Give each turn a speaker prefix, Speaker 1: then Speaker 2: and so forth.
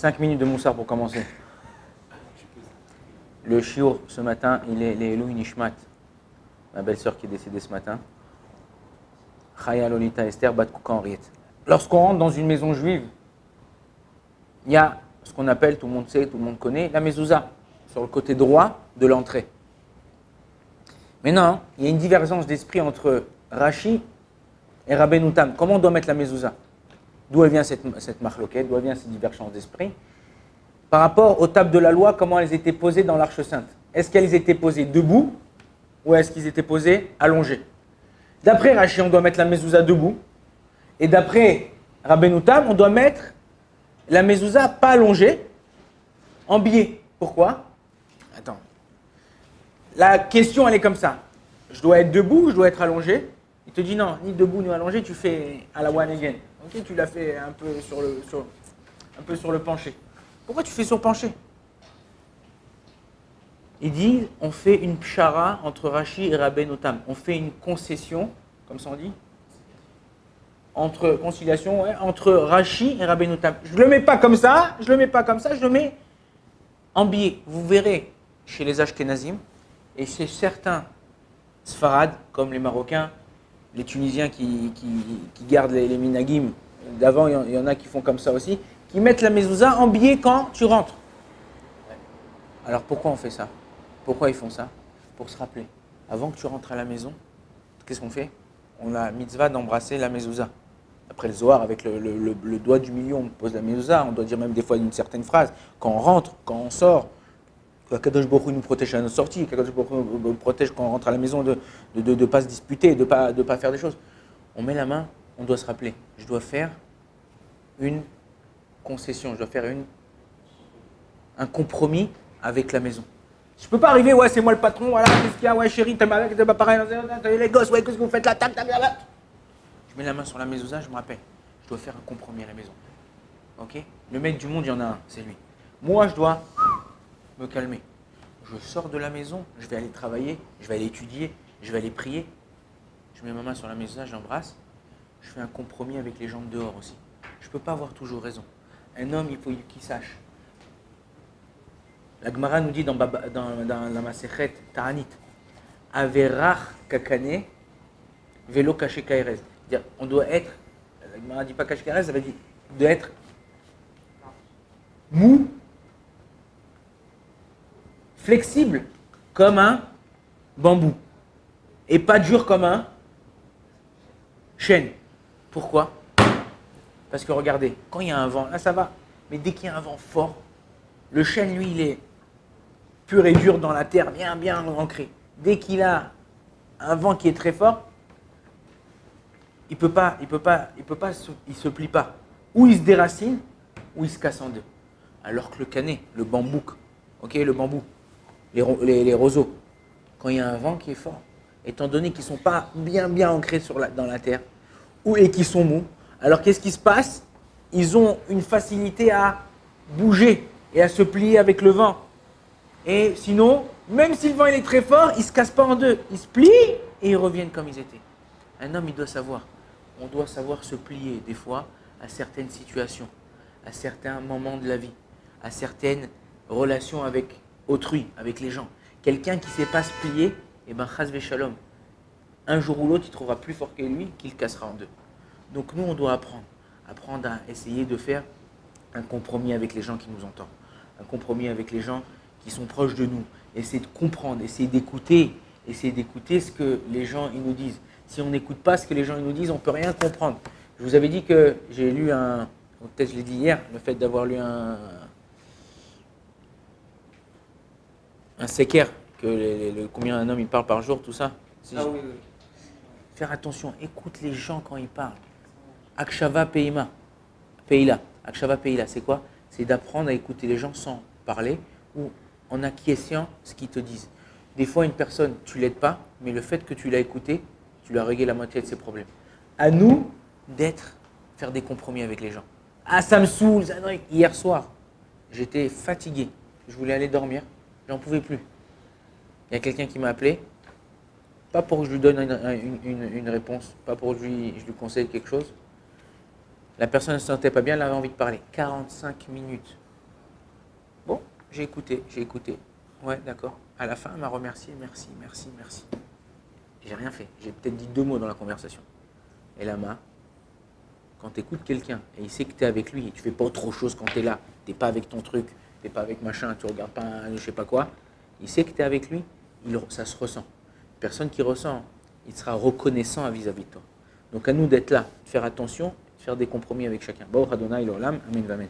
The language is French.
Speaker 1: 5 minutes de Moussard pour commencer. Le shiur ce matin, il est les Elohim Nishmat, ma belle-sœur qui est décédée ce matin. Chaya Lolita Esther Bat Kouka Henriette. Lorsqu'on rentre dans une maison juive, il y a ce qu'on appelle, tout le monde sait, tout le monde connaît, la mezouza, sur le côté droit de l'entrée. Maintenant, il y a une divergence d'esprit entre Rashi et Rabbeinu Tam. Comment on doit mettre la mezouza? D'où elle vient cette marloquette, d'où elle vient cette divergence d'esprit? Par rapport aux tables de la loi, comment elles étaient posées dans l'Arche Sainte? Est-ce qu'elles étaient posées debout ou est-ce qu'ils étaient posés allongés? D'après Rashi, on doit mettre la mezouza debout. Et d'après Rabbeinu Tam, on doit mettre la mezouza pas allongée, en biais. Pourquoi? Attends. La question, elle est comme ça. Je dois être debout ou je dois être allongé? Il te dit non, ni debout ni allongé, tu fais à la one again. Ok, tu l'as fait un peu sur le penché. Pourquoi tu fais sur penché? Il dit, on fait une pshara entre Rashi et Rabbeinu Tam. On fait une concession, comme ça on dit, conciliation, ouais, entre Rashi et Rabbeinu Tam. Je ne le mets pas comme ça, je le mets en biais. Vous verrez chez les Ashkenazim et chez certains Sfarad, comme les Marocains, les Tunisiens qui gardent les minagim d'avant, il y en a qui font comme ça aussi, qui mettent la mezouza en biais quand tu rentres. Alors pourquoi on fait ça? Pourquoi ils font ça? Pour se rappeler. Avant que tu rentres à la maison, qu'est-ce qu'on fait? On a mitzvah d'embrasser la mezouza. Après le Zohar, avec le doigt du milieu, on pose la mezouza. On doit dire même des fois une certaine phrase. Quand on rentre, quand on sort, que Kadosh Baruch Hu nous protège à notre sortie, que Kadosh Baruch Hu nous protège quand on rentre à la maison de ne pas se disputer, de pas faire des choses. On met la main, on doit se rappeler. Je dois faire une concession, je dois faire un compromis avec la maison. Je ne peux pas arriver, ouais, c'est moi le patron, voilà, qu'est-ce qu'il y a, ouais, chérie, t'as pas pareil, t'as les gosses, ouais, qu'est-ce que vous faites là, tac, tac, tac, tac. Je mets la main sur la mezouza, je me rappelle, je dois faire un compromis à la maison. Ok? Le maître du monde, il y en a un, c'est lui. Moi, je dois me calmer. Je sors de la maison, je vais aller travailler, je vais aller étudier, je vais aller prier. Je mets ma main sur la mezouza, j'embrasse. Je fais un compromis avec les gens de dehors aussi. Je ne peux pas avoir toujours raison. Un homme, il faut qu'il sache. La Gemara nous dit dans la Masechet Ta'anit, Averach kakane, velo kaché kaerez. On doit être, la Gemara ne dit pas kaché kaerez, ça veut dire d'être mou, flexible comme un bambou et pas dur comme un chêne. Pourquoi? Parce que regardez, quand il y a un vent, là ça va, mais dès qu'il y a un vent fort, le chêne, lui, il est pur et dur dans la terre, bien ancré. Dès qu'il a un vent qui est très fort, il se plie pas. Ou il se déracine, ou il se casse en deux. Alors que le canet, le bambouk, ok, le bambou, les roseaux, quand il y a un vent qui est fort, étant donné qu'ils ne sont pas bien ancrés dans la terre, et qu'ils sont mous, alors qu'est-ce qui se passe? Ils ont une facilité à bouger et à se plier avec le vent. Et sinon, même si le vent il est très fort, ils ne se cassent pas en deux. Ils se plient et ils reviennent comme ils étaient. Un homme, il doit savoir. On doit savoir se plier des fois à certaines situations, à certains moments de la vie, à certaines relations avec autrui, avec les gens. Quelqu'un qui ne sait pas se plier, eh ben, chas v'shalom. Un jour ou l'autre, il trouvera plus fort que lui, qu'il cassera en deux. Donc nous, on doit apprendre à essayer de faire un compromis avec les gens qui nous entendent, un compromis avec les gens qui sont proches de nous, essayer de comprendre, essayer d'écouter ce que les gens ils nous disent. Si on n'écoute pas ce que les gens ils nous disent, on ne peut rien comprendre. Je vous avais dit que j'ai lu peut-être je l'ai dit hier, le fait d'avoir lu un séquer, que combien un homme il parle par jour, tout ça. Oui. Faire attention, écoute les gens quand ils parlent. Akshava Peila. Akshava Peila, c'est quoi? C'est d'apprendre à écouter les gens sans parler ou en acquiesçant ce qu'ils te disent. Des fois, une personne, tu ne l'aides pas, mais le fait que tu l'as écouté, tu lui as réglé la moitié de ses problèmes. À nous faire des compromis avec les gens. Ah, ça me saoule. Hier soir, j'étais fatigué. Je voulais aller dormir. J'en pouvais plus. Il y a quelqu'un qui m'a appelé. Pas pour que je lui donne une réponse, pas pour que je lui conseille quelque chose. La personne ne se sentait pas bien, elle avait envie de parler. 45 minutes. j'ai écouté. Ouais, d'accord. À la fin, elle m'a remercié, merci. J'ai rien fait. J'ai peut-être dit 2 mots dans la conversation. Et là, quand tu écoutes quelqu'un et il sait que tu es avec lui et tu fais pas autre chose quand tu es là, tu n'es pas avec ton truc, tu n'es pas avec machin, tu regardes pas je sais pas quoi, il sait que tu es avec lui, ça se ressent. Personne qui ressent, il sera reconnaissant vis-à-vis de toi. Donc à nous d'être là, de faire attention, de faire des compromis avec chacun. Baruch Adonai l'olam, amen, amen.